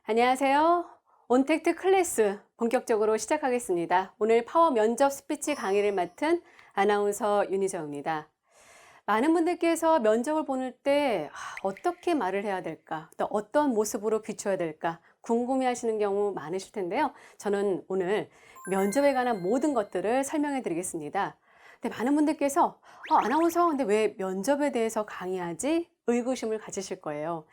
안녕하세요. 온택트 클래스 본격적으로 시작하겠습니다. 오늘 파워 면접 스피치 강의를 맡은 아나운서 윤희정입니다. 많은 분들께서 면접을 보낼 때 어떻게 말을 해야 될까, 또 어떤 모습으로 비춰야 될까 궁금해 하시는 경우 많으실 텐데요. 저는 오늘 면접에 관한 모든 것들을 설명해 드리겠습니다. 근데 많은 분들께서 아나운서 근데 왜 면접에 대해서 강의하지? 의구심을 가지실 거예요.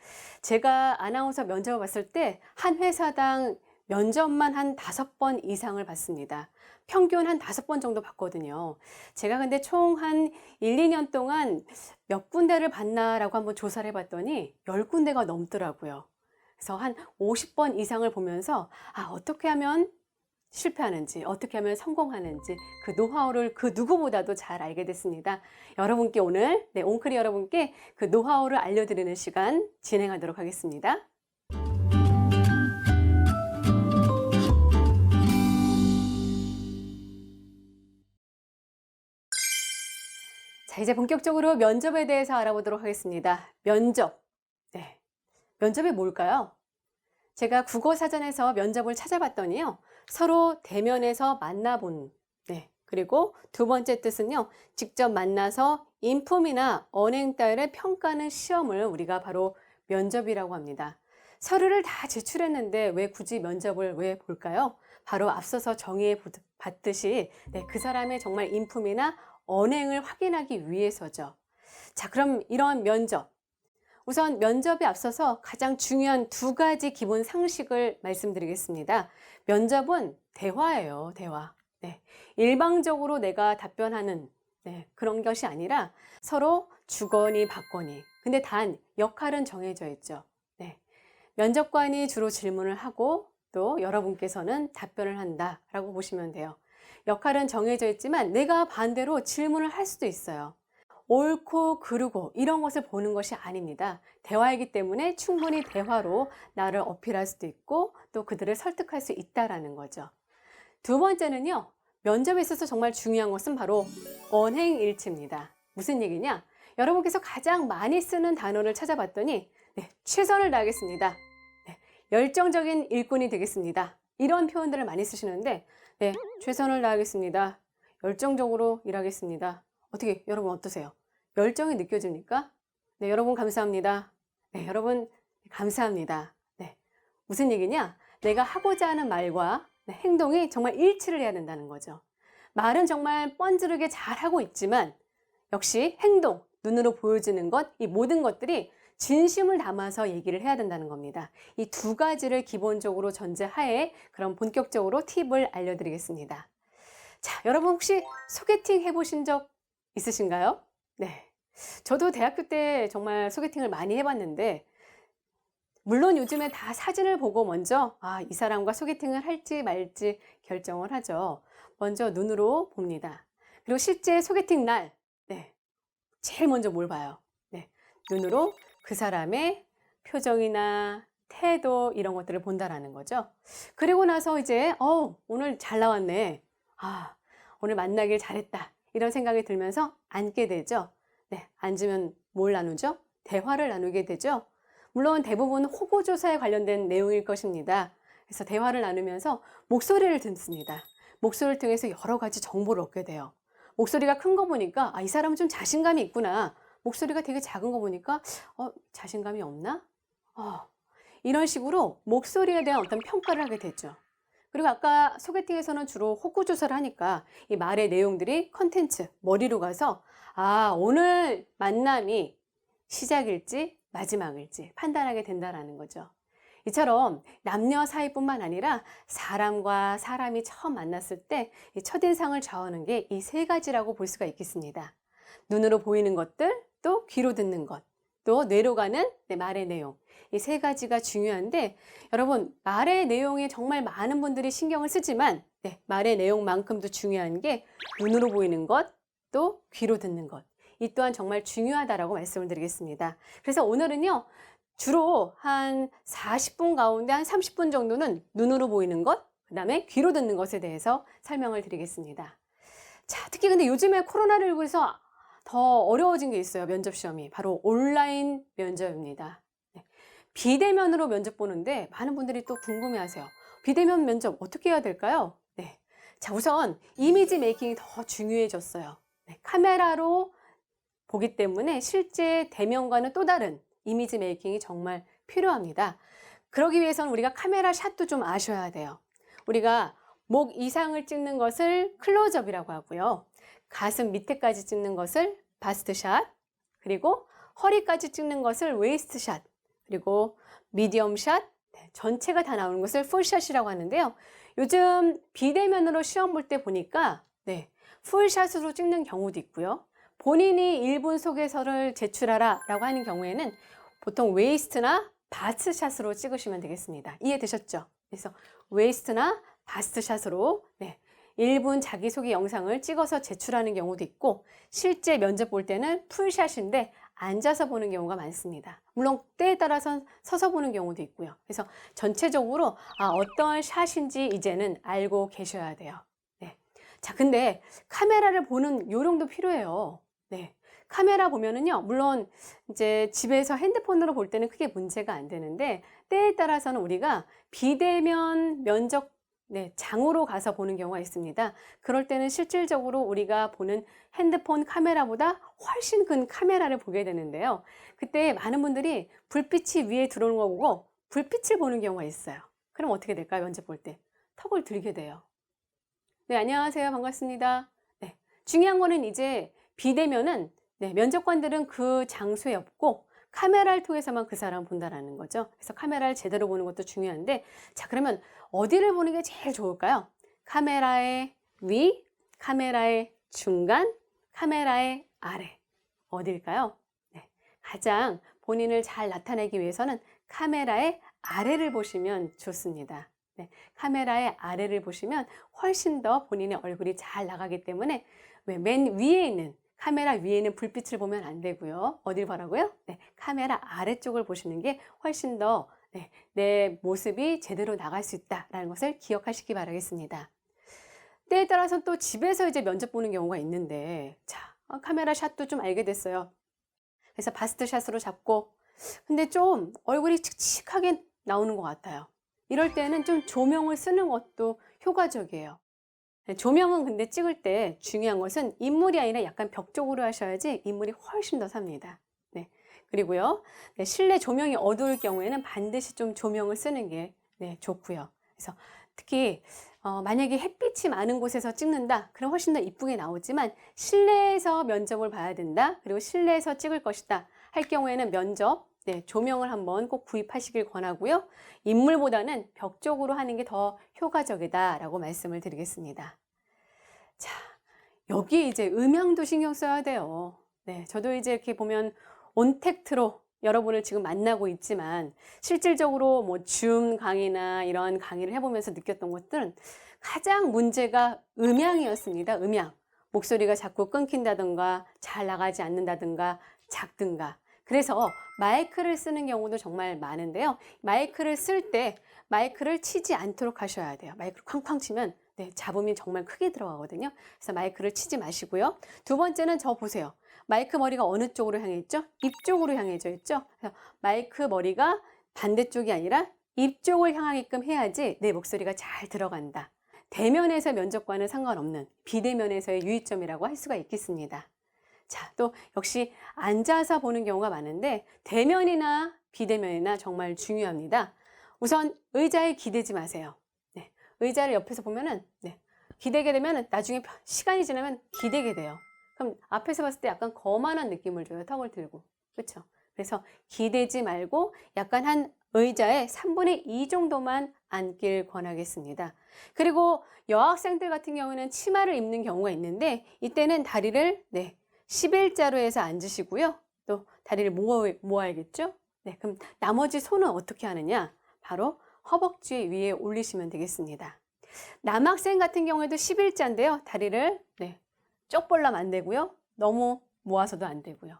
제가 아나운서 면접을 봤을 때 한 회사당 면접만 한 5번 이상을 봤습니다. 평균 한 5번 정도 봤거든요. 제가 근데 총 한 1, 2년 동안 몇 군데를 봤나라고 한번 조사를 해봤더니 10군데가 넘더라고요. 그래서 한 50번 이상을 보면서 어떻게 하면 실패하는지, 어떻게 하면 성공하는지 그 노하우를 그 누구보다도 잘 알게 됐습니다. 여러분께 오늘 온클리 여러분께 그 노하우를 알려드리는 시간 진행하도록 하겠습니다. 자, 이제 본격적으로 면접에 대해서 알아보도록 하겠습니다. 면접. 네. 면접이 뭘까요? 제가 국어사전에서 면접을 찾아봤더니요. 서로 대면에서 만나본, 그리고 두 번째 뜻은요. 직접 만나서 인품이나 언행 따위를 평가하는 시험을 우리가 바로 면접이라고 합니다. 서류를 다 제출했는데 왜 굳이 면접을 왜 볼까요? 바로 앞서서 정의해 봤듯이 그 사람의 정말 인품이나 언행을 확인하기 위해서죠. 자, 그럼 이런 면접. 우선 면접에 앞서서 가장 중요한 2가지 기본 상식을 말씀드리겠습니다. 면접은 대화예요, 대화. 일방적으로 내가 답변하는 그런 것이 아니라 서로 주거니 받거니. 근데 단 역할은 정해져 있죠. 면접관이 주로 질문을 하고 또 여러분께서는 답변을 한다라고 보시면 돼요. 역할은 정해져 있지만 내가 반대로 질문을 할 수도 있어요. 옳고 그르고 이런 것을 보는 것이 아닙니다. 대화이기 때문에 충분히 대화로 나를 어필할 수도 있고 또 그들을 설득할 수 있다라는 거죠. 두 번째는요. 면접에 있어서 정말 중요한 것은 바로 언행일치입니다. 무슨 얘기냐? 여러분께서 가장 많이 쓰는 단어를 찾아봤더니 최선을 다하겠습니다. 열정적인 일꾼이 되겠습니다. 이런 표현들을 많이 쓰시는데 최선을 다하겠습니다. 열정적으로 일하겠습니다. 어떻게 여러분 어떠세요? 열정이 느껴집니까? 여러분 감사합니다. 여러분 감사합니다. 무슨 얘기냐? 내가 하고자 하는 말과 행동이 정말 일치를 해야 된다는 거죠. 말은 정말 뻔지르게 잘하고 있지만 역시 행동, 눈으로 보여지는 것, 이 모든 것들이 진심을 담아서 얘기를 해야 된다는 겁니다. 이 2가지를 기본적으로 전제하에 그럼 본격적으로 팁을 알려드리겠습니다. 자, 여러분 혹시 소개팅 해보신 적 있으신가요? 저도 대학교 때 정말 소개팅을 많이 해봤는데 물론 요즘에 다 사진을 보고 먼저 이 사람과 소개팅을 할지 말지 결정을 하죠. 먼저 눈으로 봅니다. 그리고 실제 소개팅 날 제일 먼저 뭘 봐요? 눈으로 그 사람의 표정이나 태도 이런 것들을 본다라는 거죠. 그리고 나서 이제 오늘 잘 나왔네. 오늘 만나길 잘했다. 이런 생각이 들면서 앉게 되죠. 앉으면 뭘 나누죠? 대화를 나누게 되죠. 물론 대부분 호구조사에 관련된 내용일 것입니다. 그래서 대화를 나누면서 목소리를 듣습니다. 목소리를 통해서 여러 가지 정보를 얻게 돼요. 목소리가 큰 거 보니까 이 사람은 좀 자신감이 있구나. 목소리가 되게 작은 거 보니까 자신감이 없나? 이런 식으로 목소리에 대한 어떤 평가를 하게 되죠. 그리고 아까 소개팅에서는 주로 호구조사를 하니까 이 말의 내용들이 컨텐츠, 머리로 가서 오늘 만남이 시작일지 마지막일지 판단하게 된다는 거죠. 이처럼 남녀 사이뿐만 아니라 사람과 사람이 처음 만났을 때 첫인상을 좌우하는 게 이 3가지라고 볼 수가 있겠습니다. 눈으로 보이는 것들, 또 귀로 듣는 것, 또 뇌로 가는 말의 내용. 이 세 가지가 중요한데 여러분 말의 내용에 정말 많은 분들이 신경을 쓰지만 말의 내용만큼도 중요한 게 눈으로 보이는 것, 또 귀로 듣는 것. 이 또한 정말 중요하다라고 말씀을 드리겠습니다. 그래서 오늘은요. 주로 한 40분 가운데 한 30분 정도는 눈으로 보이는 것, 그 다음에 귀로 듣는 것에 대해서 설명을 드리겠습니다. 자, 특히 근데 요즘에 코로나19에서 더 어려워진 게 있어요. 면접 시험이. 바로 온라인 면접입니다. 비대면으로 면접 보는데 많은 분들이 또 궁금해하세요. 비대면 면접 어떻게 해야 될까요? 자, 우선 이미지 메이킹이 더 중요해졌어요. 카메라로 보기 때문에 실제 대면과는 또 다른 이미지 메이킹이 정말 필요합니다. 그러기 위해서는 우리가 카메라 샷도 좀 아셔야 돼요. 우리가 목 이상을 찍는 것을 클로즈업이라고 하고요. 가슴 밑에까지 찍는 것을 바스트 샷, 그리고 허리까지 찍는 것을 웨이스트 샷, 그리고 미디엄 샷, 전체가 다 나오는 것을 풀샷이라고 하는데요. 요즘 비대면으로 시험 볼 때 보니까 풀샷으로 찍는 경우도 있고요. 본인이 1분 소개서를 제출하라 라고 하는 경우에는 보통 웨이스트나 바스트샷으로 찍으시면 되겠습니다. 이해되셨죠? 그래서 웨이스트나 바스트샷으로 1분 자기소개 영상을 찍어서 제출하는 경우도 있고 실제 면접 볼 때는 풀샷인데 앉아서 보는 경우가 많습니다. 물론 때에 따라서 서서 보는 경우도 있고요. 그래서 전체적으로 어떠한 샷인지 이제는 알고 계셔야 돼요. 자, 근데 카메라를 보는 요령도 필요해요. 카메라 보면은요, 물론 이제 집에서 핸드폰으로 볼 때는 크게 문제가 안 되는데 때에 따라서는 우리가 비대면 면접 장으로 가서 보는 경우가 있습니다. 그럴 때는 실질적으로 우리가 보는 핸드폰 카메라보다 훨씬 큰 카메라를 보게 되는데요. 그때 많은 분들이 불빛이 위에 들어오는 거 보고 불빛을 보는 경우가 있어요. 그럼 어떻게 될까요? 면접 볼 때 턱을 들게 돼요. 안녕하세요. 반갑습니다. 중요한 거는 이제 비대면은 면접관들은 그 장소에 없고 카메라를 통해서만 그 사람을 본다라는 거죠. 그래서 카메라를 제대로 보는 것도 중요한데 자, 그러면 어디를 보는 게 제일 좋을까요? 카메라의 위, 카메라의 중간, 카메라의 아래. 어딜까요? 가장 본인을 잘 나타내기 위해서는 카메라의 아래를 보시면 좋습니다. 카메라의 아래를 보시면 훨씬 더 본인의 얼굴이 잘 나가기 때문에 맨 위에 있는 카메라 위에 있는 불빛을 보면 안 되고요. 어딜 보라고요? 카메라 아래쪽을 보시는 게 훨씬 더 내 모습이 제대로 나갈 수 있다는 것을 기억하시기 바라겠습니다. 때에 따라서 또 집에서 이제 면접 보는 경우가 있는데 자, 카메라 샷도 좀 알게 됐어요. 그래서 바스트 샷으로 잡고 근데 좀 얼굴이 칙칙하게 나오는 것 같아요. 이럴 때는 좀 조명을 쓰는 것도 효과적이에요. 조명은 근데 찍을 때 중요한 것은 인물이 아니라 약간 벽 쪽으로 하셔야지 인물이 훨씬 더 삽니다. 그리고요, 실내 조명이 어두울 경우에는 반드시 좀 조명을 쓰는 게 좋고요. 그래서 특히 만약에 햇빛이 많은 곳에서 찍는다, 그럼 훨씬 더 이쁘게 나오지만 실내에서 면접을 봐야 된다, 그리고 실내에서 찍을 것이다 할 경우에는 면접 조명을 한번 꼭 구입하시길 권하고요. 인물보다는 벽 쪽으로 하는 게 더 효과적이다라고 말씀을 드리겠습니다. 자, 여기 이제 음향도 신경 써야 돼요. 저도 이제 이렇게 보면 온택트로 여러분을 지금 만나고 있지만 실질적으로 뭐 줌 강의나 이런 강의를 해보면서 느꼈던 것들은 가장 문제가 음향이었습니다. 음향. 목소리가 자꾸 끊긴다든가 잘 나가지 않는다든가 작든가. 그래서 마이크를 쓰는 경우도 정말 많은데요. 마이크를 쓸 때 마이크를 치지 않도록 하셔야 돼요. 마이크를 쾅쾅 치면 잡음이 정말 크게 들어가거든요. 그래서 마이크를 치지 마시고요. 두 번째는 저 보세요. 마이크 머리가 어느 쪽으로 향해 있죠? 입 쪽으로 향해져 있죠? 그래서 마이크 머리가 반대쪽이 아니라 입 쪽을 향하게끔 해야지 내 목소리가 잘 들어간다. 대면에서 면접과는 상관없는 비대면에서의 유의점이라고 할 수가 있겠습니다. 자, 또 역시 앉아서 보는 경우가 많은데 대면이나 비대면이나 정말 중요합니다. 우선 의자에 기대지 마세요. 의자를 옆에서 보면은 기대게 되면 나중에 시간이 지나면 기대게 돼요. 그럼 앞에서 봤을 때 약간 거만한 느낌을 줘요. 턱을 들고. 그렇죠? 그래서 기대지 말고 약간 한 의자에 3분의 2 정도만 앉길 권하겠습니다. 그리고 여학생들 같은 경우는 치마를 입는 경우가 있는데 이때는 다리를 11자로 해서 앉으시고요. 또 다리를 모아야겠죠? 네, 그럼 나머지 손은 어떻게 하느냐? 바로 허벅지 위에 올리시면 되겠습니다. 남학생 같은 경우에도 11자인데요. 다리를 쪽 벌려면 안 되고요. 너무 모아서도 안 되고요.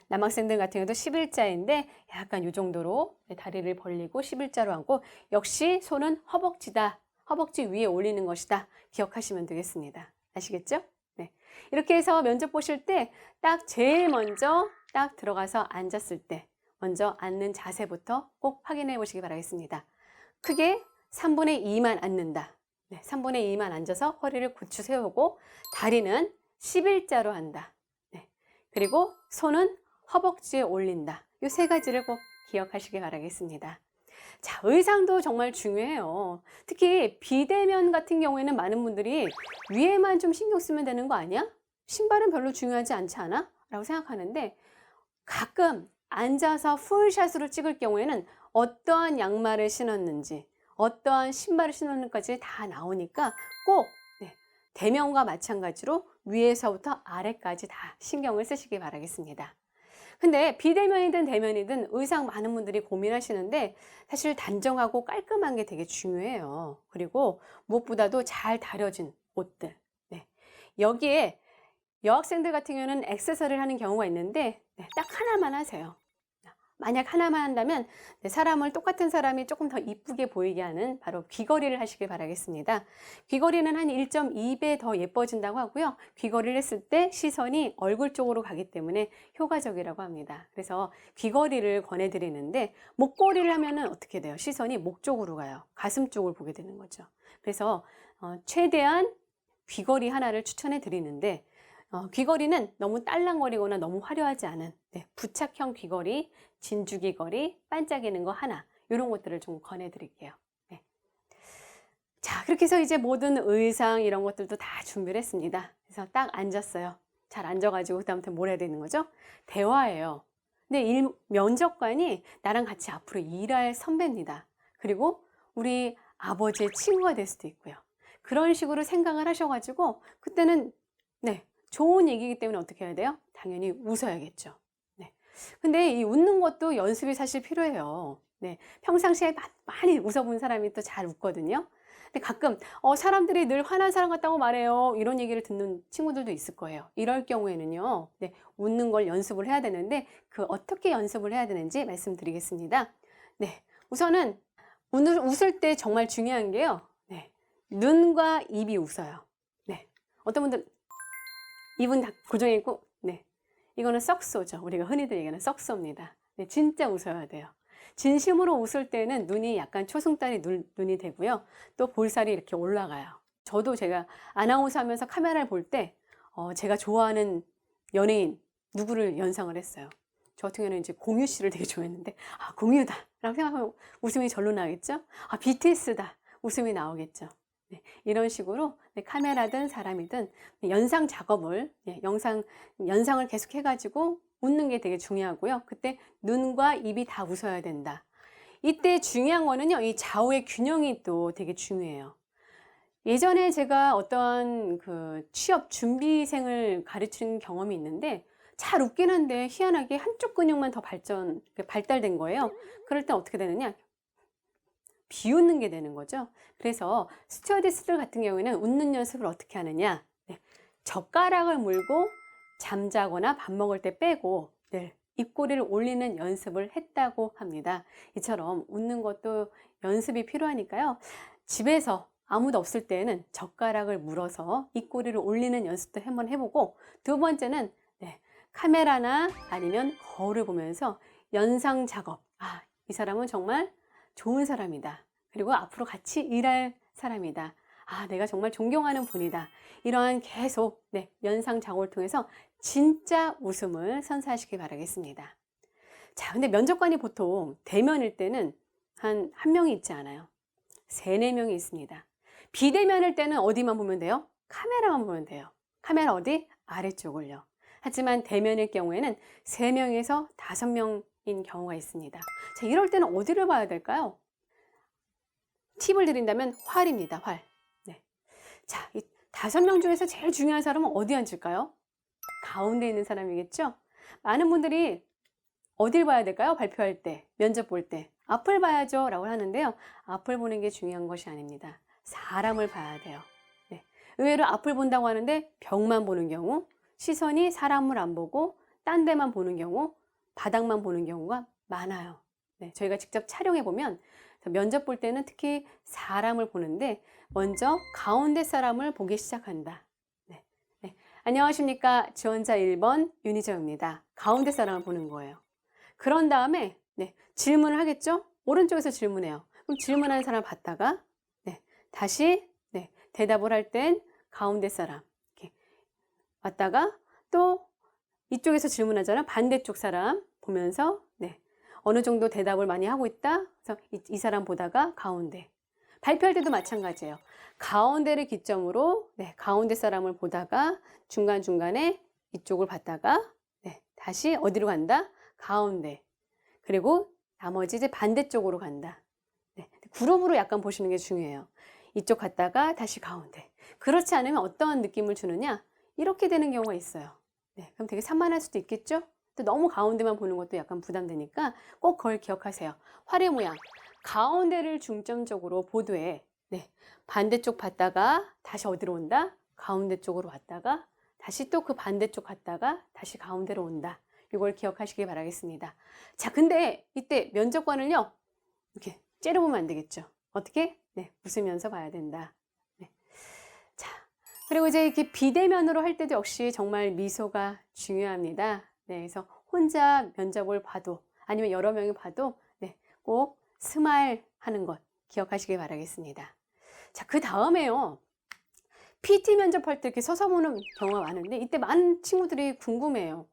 남학생들 같은 경우도 11자인데 약간 이 정도로 다리를 벌리고 11자로 앉고 역시 손은 허벅지다. 허벅지 위에 올리는 것이다. 기억하시면 되겠습니다. 아시겠죠? 네. 이렇게 해서 면접 보실 때 딱 제일 먼저 딱 들어가서 앉았을 때 먼저 앉는 자세부터 꼭 확인해 보시기 바라겠습니다. 크게 3분의 2만 앉는다. 3분의 2만 앉아서 허리를 고추 세우고 다리는 11자로 한다. 그리고 손은 허벅지에 올린다. 이 세 가지를 꼭 기억하시기 바라겠습니다. 자, 의상도 정말 중요해요. 특히 비대면 같은 경우에는 많은 분들이 위에만 좀 신경 쓰면 되는 거 아니야? 신발은 별로 중요하지 않지 않아? 라고 생각하는데 가끔 앉아서 풀샷으로 찍을 경우에는 어떠한 양말을 신었는지 어떠한 신발을 신었는지까지 다 나오니까 꼭 대면과 마찬가지로 위에서부터 아래까지 다 신경을 쓰시기 바라겠습니다. 근데 비대면이든 대면이든 의상 많은 분들이 고민하시는데 사실 단정하고 깔끔한 게 되게 중요해요. 그리고 무엇보다도 잘 다려진 옷들. 여기에 여학생들 같은 경우는 액세서리를 하는 경우가 있는데 딱 하나만 하세요. 만약 하나만 한다면 사람을 똑같은 사람이 조금 더 이쁘게 보이게 하는 바로 귀걸이를 하시길 바라겠습니다. 귀걸이는 한 1.2배 더 예뻐진다고 하고요. 귀걸이를 했을 때 시선이 얼굴 쪽으로 가기 때문에 효과적이라고 합니다. 그래서 귀걸이를 권해드리는데 목걸이를 하면은 어떻게 돼요? 시선이 목 쪽으로 가요. 가슴 쪽을 보게 되는 거죠. 그래서 최대한 귀걸이 하나를 추천해 드리는데 귀걸이는 너무 딸랑거리거나 너무 화려하지 않은 부착형 귀걸이, 진주 귀걸이, 반짝이는 거 하나 이런 것들을 좀 권해드릴게요. 자, 그렇게 해서 이제 모든 의상 이런 것들도 다 준비를 했습니다. 그래서 딱 앉았어요. 잘 앉아가지고 그다음부터 뭘 해야 되는 거죠? 대화예요. 근데 면접관이 나랑 같이 앞으로 일할 선배입니다. 그리고 우리 아버지의 친구가 될 수도 있고요. 그런 식으로 생각을 하셔가지고 그때는 좋은 얘기이기 때문에 어떻게 해야 돼요? 당연히 웃어야겠죠. 근데 이 웃는 것도 연습이 사실 필요해요. 평상시에 많이 웃어본 사람이 또 잘 웃거든요. 근데 가끔 사람들이 늘 화난 사람 같다고 말해요. 이런 얘기를 듣는 친구들도 있을 거예요. 이럴 경우에는요. 웃는 걸 연습을 해야 되는데 그 어떻게 연습을 해야 되는지 말씀드리겠습니다. 우선은 웃을 때 정말 중요한 게요. 눈과 입이 웃어요. 어떤 분들 입은 다 고정해 있고 이거는 썩소죠. 우리가 흔히들 얘기하는 썩소입니다. 진짜 웃어야 돼요. 진심으로 웃을 때는 눈이 약간 초승달이 눈이 되고요. 또 볼살이 이렇게 올라가요. 저도 제가 아나운서 하면서 카메라를 볼 때 제가 좋아하는 연예인 누구를 연상을 했어요. 저 같은 경우는 이제 공유 씨를 되게 좋아했는데 공유다 라고 생각하면 웃음이 절로 나겠죠. BTS다 웃음이 나오겠죠. 이런 식으로 카메라든 사람이든 연상 작업을 연상을 계속 해가지고 웃는 게 되게 중요하고요. 그때 눈과 입이 다 웃어야 된다. 이때 중요한 거는요, 이 좌우의 균형이 또 되게 중요해요. 예전에 제가 어떤 그 취업 준비생을 가르친 경험이 있는데 잘 웃긴 한데 희한하게 한쪽 근육만 더 발달된 거예요. 그럴 때 어떻게 되느냐? 비웃는 게 되는 거죠. 그래서 스튜어디스들 같은 경우에는 웃는 연습을 어떻게 하느냐. 젓가락을 물고 잠자거나 밥 먹을 때 빼고 입꼬리를 올리는 연습을 했다고 합니다. 이처럼 웃는 것도 연습이 필요하니까요. 집에서 아무도 없을 때는 젓가락을 물어서 입꼬리를 올리는 연습도 한번 해보고 두 번째는 카메라나 아니면 거울을 보면서 연상 작업. 이 사람은 정말 좋은 사람이다. 그리고 앞으로 같이 일할 사람이다. 내가 정말 존경하는 분이다. 이러한 계속 연상 작업을 통해서 진짜 웃음을 선사하시기 바라겠습니다. 자, 근데 면접관이 보통 대면일 때는 한 명이 있지 않아요. 3, 4명이 있습니다. 비대면일 때는 어디만 보면 돼요? 카메라만 보면 돼요. 카메라 어디? 아래쪽을요. 하지만 대면일 경우에는 3명에서 5명인 경우가 있습니다. 자, 이럴 때는 어디를 봐야 될까요? 팁을 드린다면 활입니다. 활. 자, 이 5명 중에서 제일 중요한 사람은 어디 앉을까요? 가운데 있는 사람이겠죠? 많은 분들이 어딜 봐야 될까요? 발표할 때, 면접 볼 때. 앞을 봐야죠 라고 하는데요. 앞을 보는 게 중요한 것이 아닙니다. 사람을 봐야 돼요. 네. 의외로 앞을 본다고 하는데 벽만 보는 경우, 시선이 사람을 안 보고 딴 데만 보는 경우, 바닥만 보는 경우가 많아요. 네. 저희가 직접 촬영해 보면 면접 볼 때는 특히 사람을 보는데 먼저 가운데 사람을 보기 시작한다. 네. 네. 안녕하십니까. 지원자 1번 윤희정입니다. 가운데 사람을 보는 거예요. 그런 다음에 네, 질문을 하겠죠? 오른쪽에서 질문해요. 그럼 질문하는 사람을 봤다가 네, 다시 네, 대답을 할 땐 가운데 사람 이렇게 왔다가 또 이쪽에서 질문하잖아. 반대쪽 사람 보면서 네, 어느 정도 대답을 많이 하고 있다. 그래서 이 사람 보다가 가운데. 발표할 때도 마찬가지예요. 가운데를 기점으로 네, 가운데 사람을 보다가 중간중간에 이쪽을 봤다가 네, 다시 어디로 간다? 가운데. 그리고 나머지 이제 반대쪽으로 간다. 네, 그룹으로 약간 보시는 게 중요해요. 이쪽 갔다가 다시 가운데. 그렇지 않으면 어떠한 느낌을 주느냐? 이렇게 되는 경우가 있어요. 네, 그럼 되게 산만할 수도 있겠죠? 또 너무 가운데만 보는 것도 약간 부담되니까 꼭 그걸 기억하세요. 활의 모양. 가운데를 중점적으로 보되 네, 반대쪽 봤다가 다시 어디로 온다? 가운데 쪽으로 왔다가 다시 또 그 반대쪽 갔다가 다시 가운데로 온다. 이걸 기억하시기 바라겠습니다. 자, 근데 이때 면접관을요, 이렇게 째려보면 안 되겠죠. 어떻게? 네, 웃으면서 봐야 된다. 네. 자, 그리고 이제 이렇게 비대면으로 할 때도 역시 정말 미소가 중요합니다. 네, 그래서 혼자 면접을 봐도 아니면 여러 명이 봐도 네, 꼭 스마일 하는 것 기억하시기 바라겠습니다. 자, 그 다음에요. PT 면접할 때 이렇게 서서 보는 경우가 많은데 이때 많은 친구들이 궁금해요.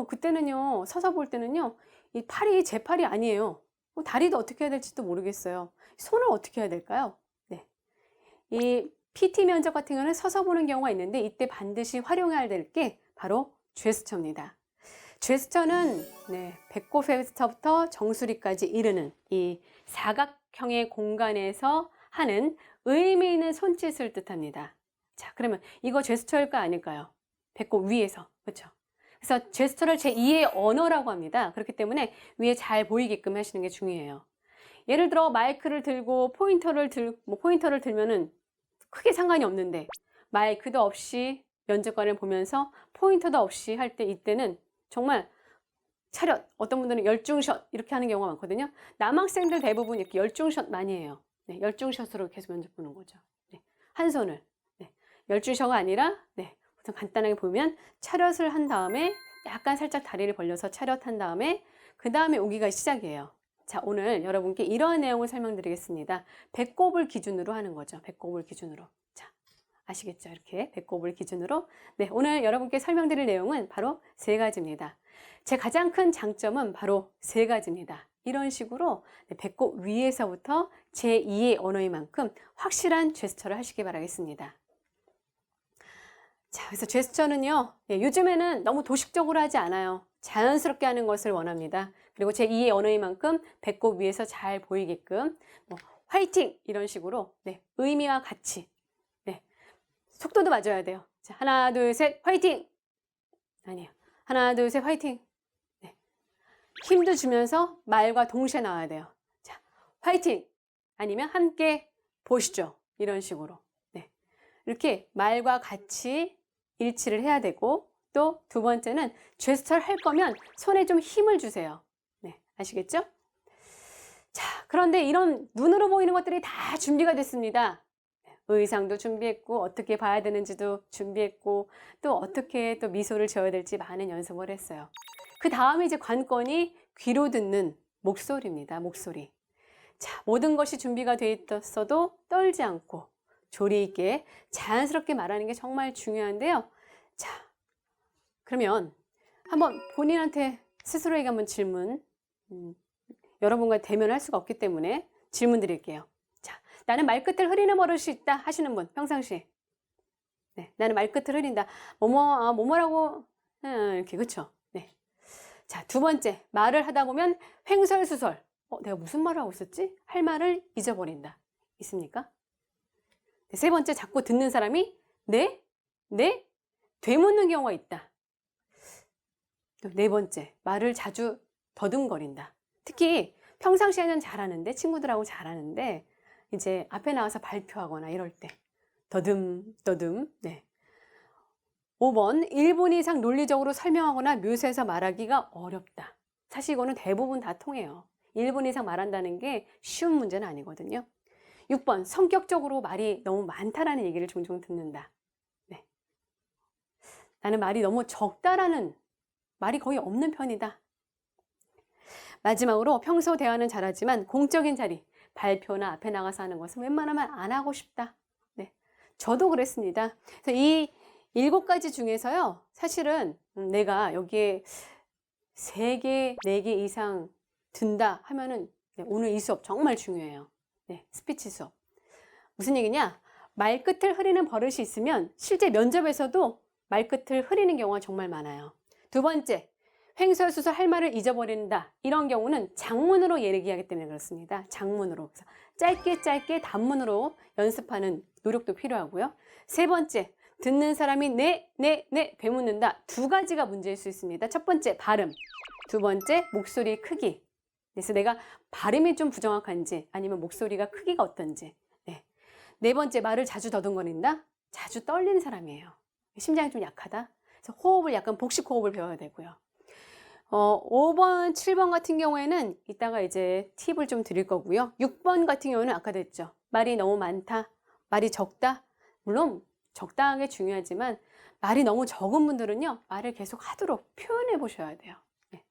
그때는요, 서서 볼 때는요, 이 팔이 제 팔이 아니에요. 다리도 어떻게 해야 될지도 모르겠어요. 손을 어떻게 해야 될까요? 네. 이 PT 면접 같은 경우는 서서 보는 경우가 있는데 이때 반드시 활용해야 될 게 바로 제스처입니다. 제스처는 네, 배꼽에서부터 정수리까지 이르는 이 사각형의 공간에서 하는 의미 있는 손짓을 뜻합니다. 자, 그러면 이거 제스처일까 아닐까요? 배꼽 위에서, 그렇죠? 그래서 제스처를 제2의 언어라고 합니다. 그렇기 때문에 위에 잘 보이게끔 하시는 게 중요해요. 예를 들어 마이크를 들고 포인터를 들면은 크게 상관이 없는데 마이크도 없이 면접관을 보면서 포인터도 없이 할 때 이때는 정말 차렷, 어떤 분들은 열중샷 이렇게 하는 경우가 많거든요. 남학생들 대부분 이렇게 열중샷 많이 해요. 네, 열중샷으로 계속 면접 보는 거죠. 네, 한 손을. 네, 열중샷가 아니라 네, 우선 간단하게 보면 차렷을 한 다음에 약간 살짝 다리를 벌려서 차렷한 다음에 그 다음에 오기가 시작이에요. 자, 오늘 여러분께 이러한 내용을 설명드리겠습니다. 배꼽을 기준으로 하는 거죠. 배꼽을 기준으로. 자, 아시겠죠? 이렇게 배꼽을 기준으로. 네, 오늘 여러분께 설명드릴 내용은 바로 세 가지입니다. 제 가장 큰 장점은 바로 세 가지입니다. 이런 식으로 배꼽 위에서부터 제2의 언어인 만큼 확실한 제스처를 하시기 바라겠습니다. 자, 그래서 제스처는요, 요즘에는 너무 도식적으로 하지 않아요. 자연스럽게 하는 것을 원합니다. 그리고 제2의 언어인 만큼 배꼽 위에서 잘 보이게끔 화이팅! 이런 식으로 네, 의미와 같이 네, 속도도 맞아야 돼요. 자, 하나, 둘, 셋, 화이팅! 아니에요. 하나, 둘, 셋, 화이팅! 네. 힘도 주면서 말과 동시에 나와야 돼요. 자, 화이팅! 아니면 함께 보시죠. 이런 식으로. 네. 이렇게 말과 같이 일치를 해야 되고 또 두 번째는 제스처를 할 거면 손에 좀 힘을 주세요. 네. 아시겠죠? 자, 그런데 이런 눈으로 보이는 것들이 다 준비가 됐습니다. 의상도 준비했고 어떻게 봐야 되는지도 준비했고 또 어떻게 또 미소를 지어야 될지 많은 연습을 했어요. 그 다음에 이제 관건이 귀로 듣는 목소리입니다. 목소리. 자, 모든 것이 준비가 돼 있었어도 떨지 않고 조리 있게 자연스럽게 말하는 게 정말 중요한데요. 자, 그러면 한번 본인한테 스스로에게 한번 질문, 여러분과 대면을 할 수가 없기 때문에 질문 드릴게요. 자, 나는 말끝을 흐리는 버릇이 있다 하시는 분, 평상시에. 네, 나는 말끝을 흐린다. 뭐뭐라고, 이렇게, 그쵸? 네. 자, 두 번째, 말을 하다 보면 횡설수설. 내가 무슨 말을 하고 있었지? 할 말을 잊어버린다. 있습니까? 네, 세 번째, 자꾸 듣는 사람이 네? 되묻는 경우가 있다. 네 번째, 말을 자주 더듬거린다. 특히 평상시에는 잘하는데, 친구들하고 잘하는데 이제 앞에 나와서 발표하거나 이럴 때 더듬. 네. 5번 1분 이상 논리적으로 설명하거나 묘사해서 말하기가 어렵다. 사실 이거는 대부분 다 통해요. 1분 이상 말한다는 게 쉬운 문제는 아니거든요. 6번 성격적으로 말이 너무 많다라는 얘기를 종종 듣는다. 네. 나는 말이 너무 적다라는, 말이 거의 없는 편이다. 마지막으로 평소 대화는 잘하지만 공적인 자리, 발표나 앞에 나가서 하는 것은 웬만하면 안 하고 싶다. 네. 저도 그랬습니다. 그래서 이 7가지 중에서요, 사실은 내가 여기에 3개, 4개 이상 든다 하면은 네, 오늘 이 수업 정말 중요해요. 네, 스피치 수업. 무슨 얘기냐? 말끝을 흐리는 버릇이 있으면 실제 면접에서도 말끝을 흐리는 경우가 정말 많아요. 2번째, 횡설수설 할 말을 잊어버린다. 이런 경우는 장문으로 얘기하기 때문에 그렇습니다. 장문으로. 그래서 짧게 단문으로 연습하는 노력도 필요하고요. 3번째, 듣는 사람이 네 되묻는다. 2가지가 문제일 수 있습니다. 첫 번째, 발음. 2번째, 목소리의 크기. 그래서 내가 발음이 좀 부정확한지 아니면 목소리가 크기가 어떤지. 네. 4번째, 말을 자주 더듬거린다. 자주 떨리는 사람이에요. 심장이 좀 약하다. 그래서 호흡을 약간 복식 호흡을 배워야 되고요. 5번, 7번 같은 경우에는 이따가 이제 팁을 좀 드릴 거고요. 6번 같은 경우는 아까도 했죠. 말이 너무 많다, 말이 적다. 물론 적당하게 중요하지만 말이 너무 적은 분들은요, 말을 계속 하도록 표현해 보셔야 돼요. 네.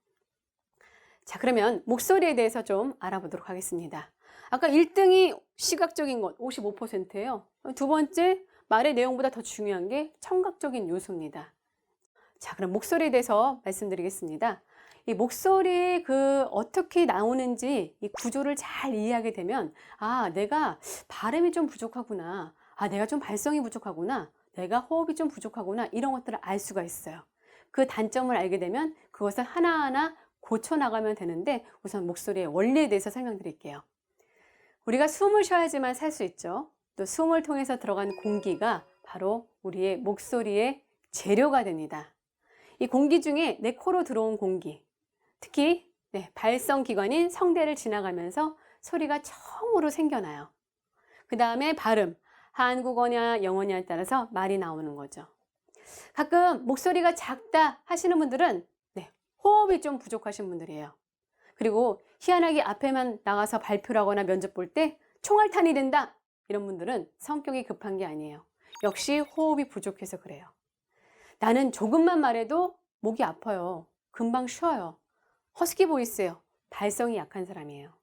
자, 그러면 목소리에 대해서 좀 알아보도록 하겠습니다. 아까 1등이 시각적인 것 55%예요. 2번째, 말의 내용보다 더 중요한 게 청각적인 요소입니다. 자, 그럼 목소리에 대해서 말씀드리겠습니다. 이 목소리 어떻게 나오는지 이 구조를 잘 이해하게 되면, 아, 내가 발음이 좀 부족하구나. 아, 내가 좀 발성이 부족하구나. 내가 호흡이 좀 부족하구나. 이런 것들을 알 수가 있어요. 그 단점을 알게 되면 그것을 하나하나 고쳐나가면 되는데, 우선 목소리의 원리에 대해서 설명드릴게요. 우리가 숨을 쉬어야지만 살 수 있죠. 또 숨을 통해서 들어간 공기가 바로 우리의 목소리의 재료가 됩니다. 이 공기 중에 내 코로 들어온 공기, 특히 발성기관인 성대를 지나가면서 소리가 처음으로 생겨나요. 그 다음에 발음, 한국어냐 영어냐에 따라서 말이 나오는 거죠. 가끔 목소리가 작다 하시는 분들은 호흡이 좀 부족하신 분들이에요. 그리고 희한하게 앞에만 나가서 발표를 하거나 면접 볼 때 총알탄이 된다, 이런 분들은 성격이 급한 게 아니에요. 역시 호흡이 부족해서 그래요. 나는 조금만 말해도 목이 아파요. 금방 쉬어요. 허스키 보이스예요. 발성이 약한 사람이에요.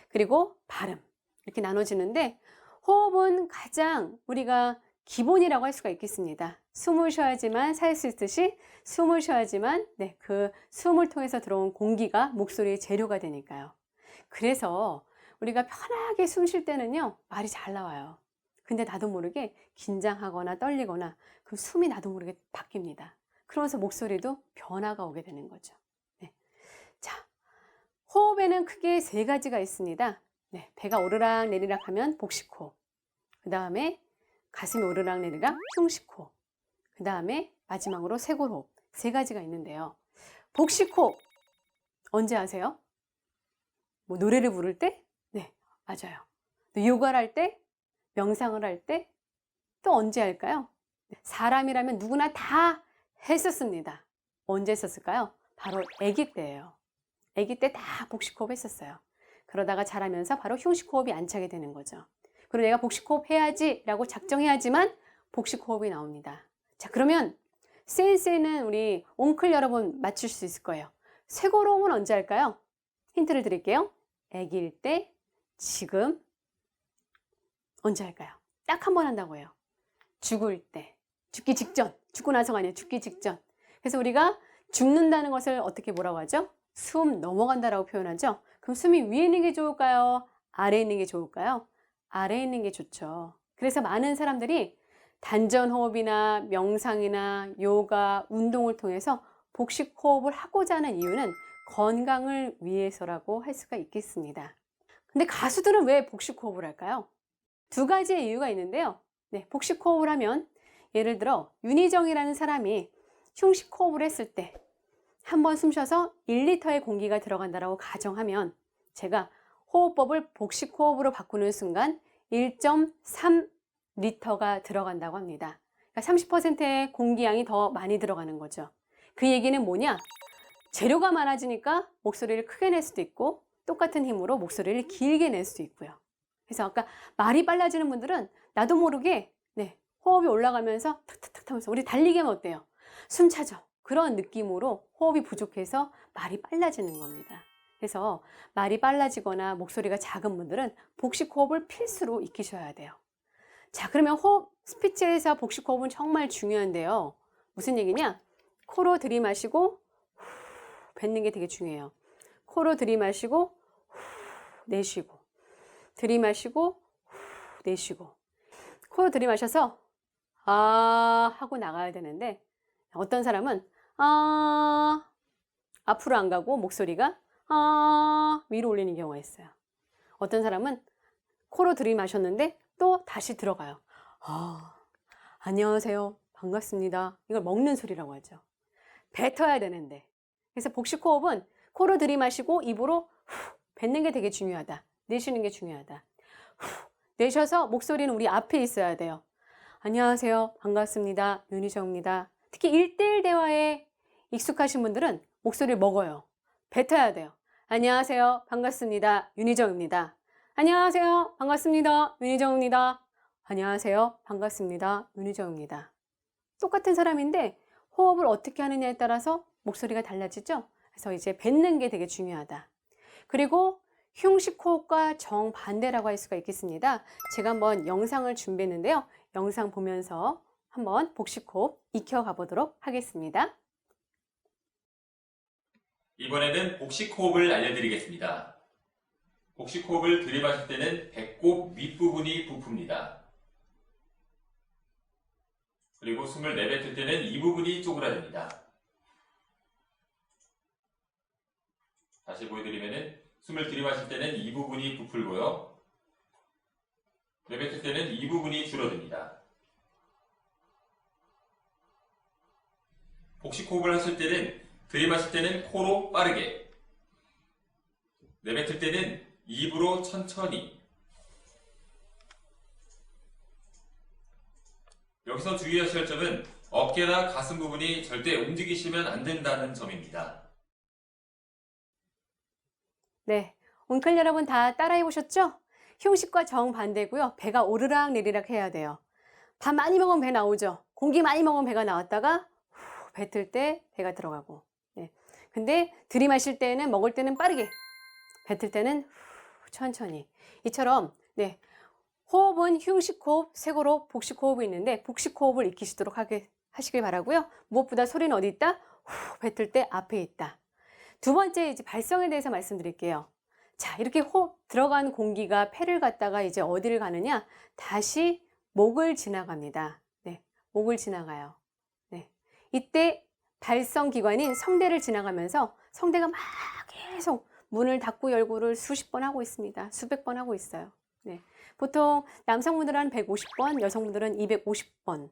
그리고 발음, 이렇게 나눠지는데, 호흡은 가장 우리가 기본이라고 할 수가 있겠습니다. 숨을 쉬어야지만 살 수 있듯이 숨을 쉬어야지만 그 숨을 통해서 들어온 공기가 목소리의 재료가 되니까요. 그래서 우리가 편하게 숨 쉴 때는요, 말이 잘 나와요. 근데 나도 모르게 긴장하거나 떨리거나 그럼 숨이 나도 모르게 바뀝니다. 그러면서 목소리도 변화가 오게 되는 거죠. 자, 호흡에는 크게 3가지가 있습니다. 배가 오르락 내리락 하면 복식호흡, 그 다음에 가슴이 오르락 내리락 흉식호흡, 그 다음에 마지막으로 쇄골호흡, 3가지가 있는데요. 복식호흡 언제 하세요? 뭐 노래를 부를 때? 네, 맞아요. 요가를 할 때, 명상을 할 때, 또 언제 할까요? 사람이라면 누구나 다 했었습니다. 언제 했었을까요? 바로 아기 때예요. 아기 때 다 복식호흡 했었어요. 그러다가 자라면서 바로 흉식호흡이 안착이 되는 거죠. 그리고 내가 복식호흡 해야지 라고 작정해야지만 복식호흡이 나옵니다. 자, 그러면 센스 있는 우리 옹클 여러분 맞출 수 있을 거예요. 쇄골호흡은 언제 할까요? 힌트를 드릴게요. 아기일 때, 지금, 언제 할까요? 딱 한 번 한다고 해요. 죽을 때, 죽기 직전, 죽고 나서가 아니에요. 죽기 직전. 그래서 우리가 죽는다는 것을 어떻게 뭐라고 하죠? 숨 넘어간다라고 표현하죠. 그럼 숨이 위에 있는 게 좋을까요? 아래에 있는 게 좋을까요? 아래에 있는 게 좋죠. 그래서 많은 사람들이 단전호흡이나 명상이나 요가, 운동을 통해서 복식호흡을 하고자 하는 이유는 건강을 위해서라고 할 수가 있겠습니다. 근데 가수들은 왜 복식호흡을 할까요? 2가지의 이유가 있는데요. 복식호흡을 하면, 예를 들어 윤희정이라는 사람이 흉식호흡을 했을 때 한 번 숨 쉬어서 1리터의 공기가 들어간다라고 가정하면 제가 호흡법을 복식 호흡으로 바꾸는 순간 1.3리터가 들어간다고 합니다. 그러니까 30%의 공기량이 더 많이 들어가는 거죠. 그 얘기는 뭐냐? 재료가 많아지니까 목소리를 크게 낼 수도 있고 똑같은 힘으로 목소리를 길게 낼 수도 있고요. 그래서 아까 말이 빨라지는 분들은 나도 모르게 호흡이 올라가면서 탁탁탁 하면서 우리 달리기 하면 어때요? 숨 차죠? 그런 느낌으로 호흡이 부족해서 말이 빨라지는 겁니다. 그래서 말이 빨라지거나 목소리가 작은 분들은 복식 호흡을 필수로 익히셔야 돼요. 자, 그러면 호흡, 스피치에서 복식 호흡은 정말 중요한데요. 무슨 얘기냐? 코로 들이마시고 후, 뱉는 게 되게 중요해요. 코로 들이마시고 후, 내쉬고 들이마시고 후, 내쉬고 코로 들이마셔서 아 하고 나가야 되는데 어떤 사람은 앞으로 안 가고 목소리가 위로 올리는 경우가 있어요. 어떤 사람은 코로 들이마셨는데 또 다시 들어가요. 안녕하세요. 반갑습니다. 이걸 먹는 소리라고 하죠. 뱉어야 되는데. 그래서 복식 호흡은 코로 들이마시고 입으로 후, 뱉는 게 되게 중요하다. 내쉬는 게 중요하다. 후, 내셔서 목소리는 우리 앞에 있어야 돼요. 안녕하세요. 반갑습니다. 윤희정입니다. 특히 1대1 대화에 익숙하신 분들은 목소리를 먹어요. 뱉어야 돼요. 안녕하세요. 반갑습니다. 윤희정입니다. 안녕하세요. 반갑습니다. 윤희정입니다. 안녕하세요. 반갑습니다. 윤희정입니다. 똑같은 사람인데 호흡을 어떻게 하느냐에 따라서 목소리가 달라지죠? 그래서 이제 뱉는 게 되게 중요하다. 그리고 흉식 호흡과 정반대라고 할 수가 있겠습니다. 제가 한번 영상을 준비했는데요. 영상 보면서 한번 복식 호흡 익혀가 보도록 하겠습니다. 이번에는 복식 호흡을 알려드리겠습니다. 복식 호흡을 들이마실 때는 배꼽 윗부분이 부풉니다. 그리고 숨을 내뱉을 때는 이 부분이 쪼그라듭니다. 다시 보여드리면은 숨을 들이마실 때는 이 부분이 부풀고요. 내뱉을 때는 이 부분이 줄어듭니다. 복식 호흡을 하실 때는 들이마실 때는 코로 빠르게, 내뱉을 때는 입으로 천천히. 여기서 주의하셔야 할 점은 어깨나 가슴 부분이 절대 움직이시면 안 된다는 점입니다. 네, 옹클 여러분 다 따라해 보셨죠? 흉식과 정반대고요. 배가 오르락 내리락 해야 돼요. 밥 많이 먹으면 배 나오죠. 공기 많이 먹으면 배가 나왔다가 후, 뱉을 때 배가 들어가고. 네. 근데 들이마실 때는 먹을 때는 빠르게, 뱉을 때는 후, 천천히. 이처럼 호흡은 흉식 호흡, 쇄골호, 복식 호흡이 있는데 복식 호흡을 익히시도록 하시길 바라고요. 무엇보다 소리는 어디 있다? 후, 뱉을 때 앞에 있다. 두 번째 이제 발성에 대해서 말씀드릴게요. 자, 이렇게 호흡 들어간 공기가 폐를 갔다가 이제 어디를 가느냐? 다시 목을 지나갑니다. 네, 목을 지나가요. 네, 이때 발성 기관인 성대를 지나가면서 성대가 막 계속 문을 닫고 열고를 수십 번 하고 있습니다. 수백 번 하고 있어요. 네, 보통 남성분들은 150번, 여성분들은 250번,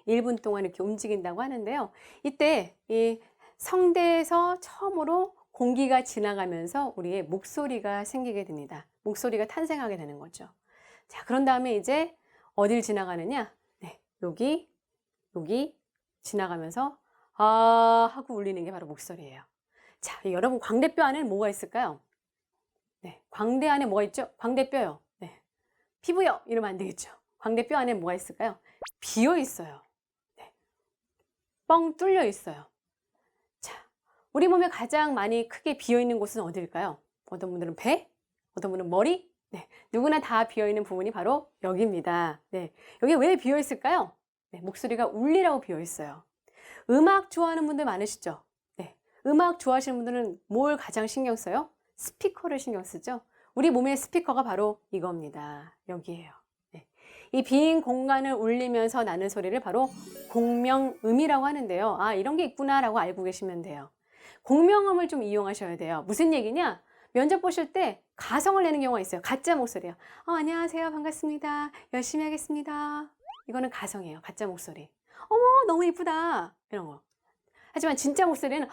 1분 동안 이렇게 움직인다고 하는데요. 이때 이 성대에서 처음으로 공기가 지나가면서 우리의 목소리가 생기게 됩니다. 목소리가 탄생하게 되는 거죠. 자, 그런 다음에 이제 어딜 지나가느냐? 네, 여기 지나가면서 하고 울리는 게 바로 목소리예요. 자, 여러분 광대뼈 안에는 뭐가 있을까요? 네, 광대 안에 뭐가 있죠? 광대뼈요. 네, 피부요. 이러면 안 되겠죠. 광대뼈 안에 뭐가 있을까요? 비어 있어요. 네, 뻥 뚫려 있어요. 우리 몸에 가장 많이 크게 비어있는 곳은 어디일까요? 어떤 분들은 배, 어떤 분은 머리, 누구나 다 비어있는 부분이 바로 여기입니다. 여기 왜 비어있을까요? 목소리가 울리라고 비어있어요. 음악 좋아하는 분들 많으시죠? 음악 좋아하시는 분들은 뭘 가장 신경 써요? 스피커를 신경 쓰죠? 우리 몸의 스피커가 바로 이겁니다. 여기에요. 이 빈 공간을 울리면서 나는 소리를 바로 공명음이라고 하는데요. 이런 게 있구나라고 알고 계시면 돼요. 공명음을 좀 이용하셔야 돼요. 무슨 얘기냐? 면접 보실 때 가성을 내는 경우가 있어요. 가짜 목소리요. 안녕하세요. 반갑습니다. 열심히 하겠습니다. 이거는 가성이에요. 가짜 목소리. 어머, 너무 이쁘다. 이런 거. 하지만 진짜 목소리는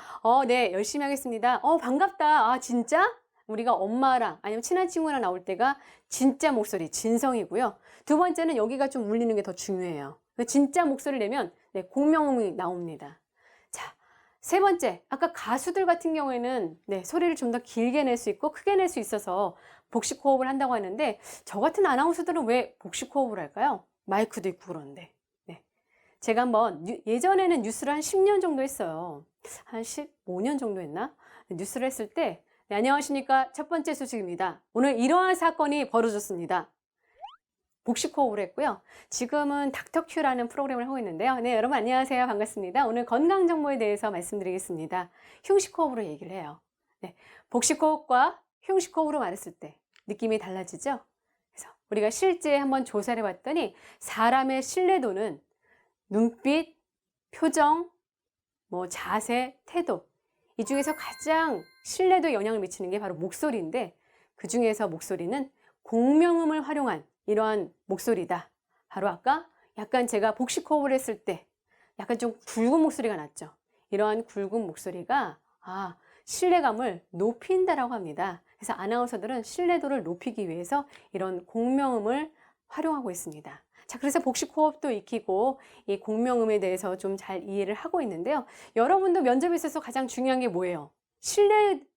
네, 열심히 하겠습니다. 반갑다. 아, 진짜? 우리가 엄마랑 아니면 친한 친구랑 나올 때가 진짜 목소리, 진성이고요. 두 번째는 여기가 좀 울리는 게 더 중요해요. 진짜 목소리를 내면 네, 공명음이 나옵니다. 자, 세 번째, 아까 가수들 같은 경우에는 네, 소리를 좀 더 길게 낼 수 있고 크게 낼 수 있어서 복식 호흡을 한다고 하는데 저 같은 아나운서들은 왜 복식 호흡을 할까요? 마이크도 있고 그런데. 네. 제가 한번 예전에는 뉴스를 한 10년 정도 했어요. 한 15년 정도 했나? 뉴스를 했을 때 네, 안녕하십니까. 첫 번째 소식입니다. 오늘 이러한 사건이 벌어졌습니다. 복식 호흡을 했고요. 지금은 닥터큐라는 프로그램을 하고 있는데요. 네, 여러분 안녕하세요. 반갑습니다. 오늘 건강 정보에 대해서 말씀드리겠습니다. 흉식 호흡으로 얘기를 해요. 네, 복식 호흡과 흉식 호흡으로 말했을 때 느낌이 달라지죠? 그래서 우리가 실제 한번 조사를 해봤더니 사람의 신뢰도는 눈빛, 표정, 자세, 태도 이 중에서 가장 신뢰도에 영향을 미치는 게 바로 목소리인데 그 중에서 목소리는 공명음을 활용한 이러한 목소리다. 바로 아까 약간 제가 복식 호흡을 했을 때 약간 좀 굵은 목소리가 났죠. 이러한 굵은 목소리가 신뢰감을 높인다라고 합니다. 그래서 아나운서들은 신뢰도를 높이기 위해서 이런 공명음을 활용하고 있습니다. 자, 그래서 복식 호흡도 익히고 이 공명음에 대해서 좀 잘 이해를 하고 있는데요. 여러분도 면접에 있어서 가장 중요한 게 뭐예요?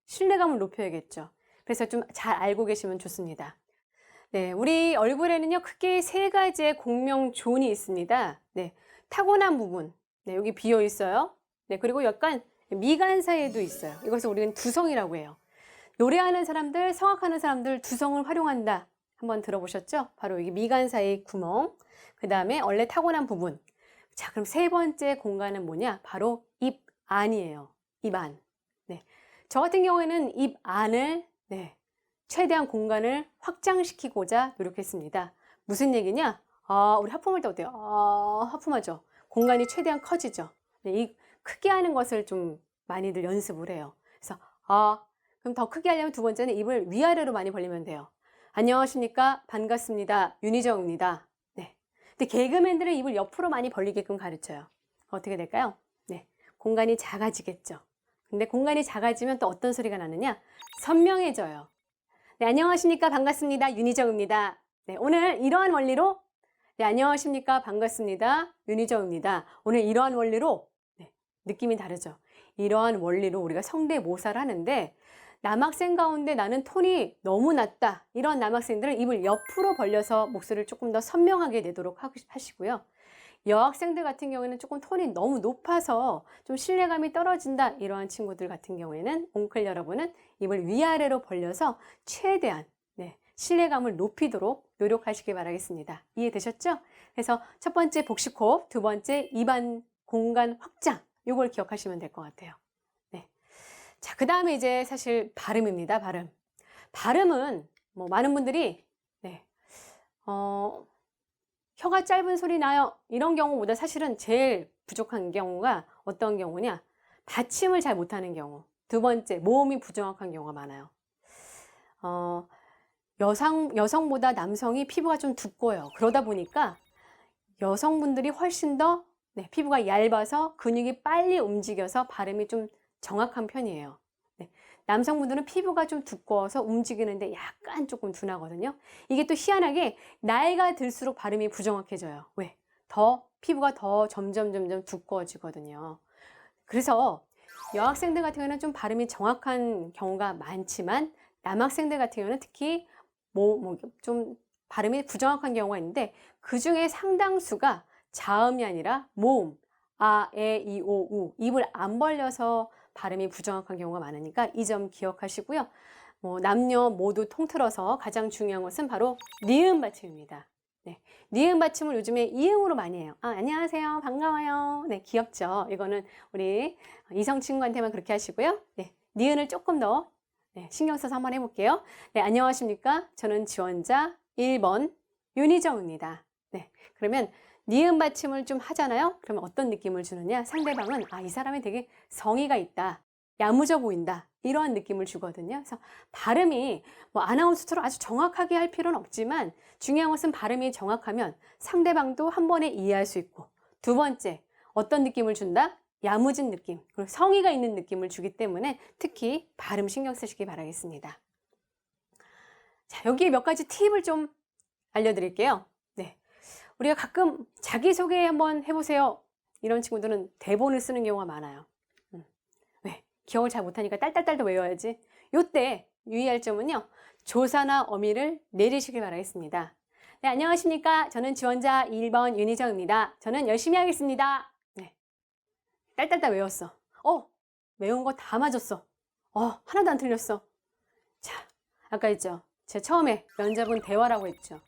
신뢰감을 높여야겠죠. 그래서 좀 잘 알고 계시면 좋습니다. 네, 우리 얼굴에는요, 크게 세 가지의 공명존이 있습니다. 네, 타고난 부분. 네, 여기 비어 있어요. 네, 그리고 약간 미간 사이에도 있어요. 이것을 우리는 두성이라고 해요. 노래하는 사람들, 성악하는 사람들 두성을 활용한다. 한번 들어보셨죠? 바로 여기 미간 사이 구멍. 그 다음에 원래 타고난 부분. 자, 그럼 세 번째 공간은 뭐냐? 바로 입 안이에요. 입 안. 네. 저 같은 경우에는 입 안을, 네, 최대한 공간을 확장시키고자 노력했습니다. 무슨 얘기냐? 우리 하품할 때 어때요? 하품하죠? 공간이 최대한 커지죠? 네, 이 크게 하는 것을 좀 많이들 연습을 해요. 그래서, 그럼 더 크게 하려면 두 번째는 입을 위아래로 많이 벌리면 돼요. 안녕하십니까? 반갑습니다. 윤희정입니다. 네. 근데 개그맨들은 입을 옆으로 많이 벌리게끔 가르쳐요. 어떻게 될까요? 네. 공간이 작아지겠죠. 근데 공간이 작아지면 또 어떤 소리가 나느냐? 선명해져요. 네, 안녕하십니까? 반갑습니다. 윤희정입니다. 네, 오늘 이러한 원리로 네, 안녕하십니까? 반갑습니다. 윤희정입니다. 오늘 이러한 원리로 네, 느낌이 다르죠. 이러한 원리로 우리가 성대모사를 하는데 남학생 가운데 나는 톤이 너무 낮다. 이런 남학생들은 입을 옆으로 벌려서 목소리를 조금 더 선명하게 내도록 하시고요. 여학생들 같은 경우에는 조금 톤이 너무 높아서 좀 신뢰감이 떨어진다. 이러한 친구들 같은 경우에는 옹클 여러분은 입을 위아래로 벌려서 최대한 네, 신뢰감을 높이도록 노력하시길 바라겠습니다. 이해되셨죠? 그래서 첫 번째 복식 호흡, 두 번째 입안 공간 확장. 이걸 기억하시면 될 것 같아요. 네. 자, 그 다음에 이제 사실 발음입니다. 발음. 발음은 많은 분들이 네, 혀가 짧은 소리 나요. 이런 경우보다 사실은 제일 부족한 경우가 어떤 경우냐? 받침을 잘 못하는 경우. 두 번째, 모음이 부정확한 경우가 많아요. 여성보다 남성이 피부가 좀 두꺼워요. 그러다 보니까 여성분들이 훨씬 더 네, 피부가 얇아서 근육이 빨리 움직여서 발음이 좀 정확한 편이에요. 네, 남성분들은 피부가 좀 두꺼워서 움직이는데 약간 조금 둔하거든요. 이게 또 희한하게 나이가 들수록 발음이 부정확해져요. 왜? 피부가 더 점점 두꺼워지거든요. 그래서 여학생들 같은 경우는 좀 발음이 정확한 경우가 많지만 남학생들 같은 경우는 특히 좀 발음이 부정확한 경우가 있는데 그 중에 상당수가 자음이 아니라 모음, 에, 이, 오, 우 입을 안 벌려서 발음이 부정확한 경우가 많으니까 이 점 기억하시고요. 남녀 모두 통틀어서 가장 중요한 것은 바로 니은 받침입니다. 네, 니은 받침을 요즘에 이응으로 많이 해요. 안녕하세요. 반가워요. 네, 귀엽죠? 이거는 우리 이성 친구한테만 그렇게 하시고요. 네, 니은을 조금 더 네, 신경 써서 한번 해볼게요. 네, 안녕하십니까? 저는 지원자 1번 윤희정입니다. 네, 그러면 니은 받침을 좀 하잖아요. 그러면 어떤 느낌을 주느냐? 상대방은 이 사람이 되게 성의가 있다. 야무져 보인다. 이러한 느낌을 주거든요. 그래서 발음이 아나운서처럼 아주 정확하게 할 필요는 없지만 중요한 것은 발음이 정확하면 상대방도 한 번에 이해할 수 있고 두 번째, 어떤 느낌을 준다? 야무진 느낌, 그리고 성의가 있는 느낌을 주기 때문에 특히 발음 신경 쓰시기 바라겠습니다. 자, 여기에 몇 가지 팁을 좀 알려드릴게요. 네. 우리가 가끔 자기소개 한번 해보세요. 이런 친구들은 대본을 쓰는 경우가 많아요. 왜? 기억을 잘 못하니까 딸딸딸도 외워야지. 요때 유의할 점은요. 조사나 어미를 내리시길 바라겠습니다. 네, 안녕하십니까. 저는 지원자 1번 윤희정입니다. 저는 열심히 하겠습니다. 네. 딸딸딸 외웠어. 외운 거 다 맞았어. 하나도 안 틀렸어. 자, 아까 했죠. 제 처음에 면접은 대화라고 했죠.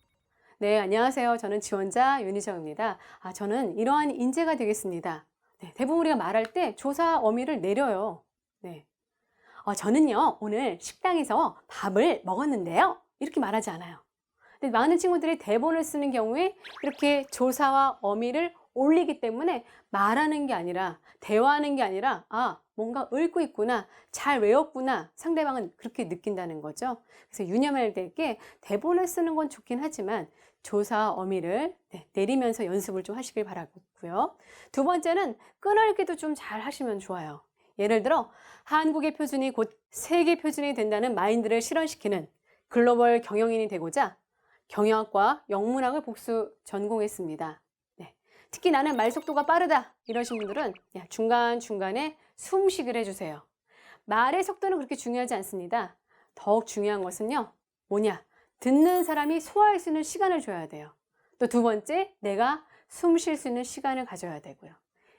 네, 안녕하세요. 저는 지원자 윤희정입니다. 저는 이러한 인재가 되겠습니다. 네, 대부분 우리가 말할 때 조사 어미를 내려요. 네. 저는요, 오늘 식당에서 밥을 먹었는데요. 이렇게 말하지 않아요. 근데 많은 친구들이 대본을 쓰는 경우에 이렇게 조사와 어미를 올리기 때문에 말하는 게 아니라, 대화하는 게 아니라, 뭔가 읊고 있구나, 잘 외웠구나, 상대방은 그렇게 느낀다는 거죠. 그래서 유념해야 될 게 대본을 쓰는 건 좋긴 하지만 조사 어미를 내리면서 연습을 좀 하시길 바라고요. 두 번째는 끊어읽기도 좀 잘 하시면 좋아요. 예를 들어 한국의 표준이 곧 세계 표준이 된다는 마인드를 실현시키는 글로벌 경영인이 되고자 경영학과 영문학을 복수 전공했습니다. 네. 특히 나는 말 속도가 빠르다 이러신 분들은 중간중간에 숨쉬기를 해주세요. 말의 속도는 그렇게 중요하지 않습니다. 더욱 중요한 것은요, 뭐냐? 듣는 사람이 소화할 수 있는 시간을 줘야 돼요. 또 두 번째, 내가 숨 쉴 수 있는 시간을 가져야 되고요.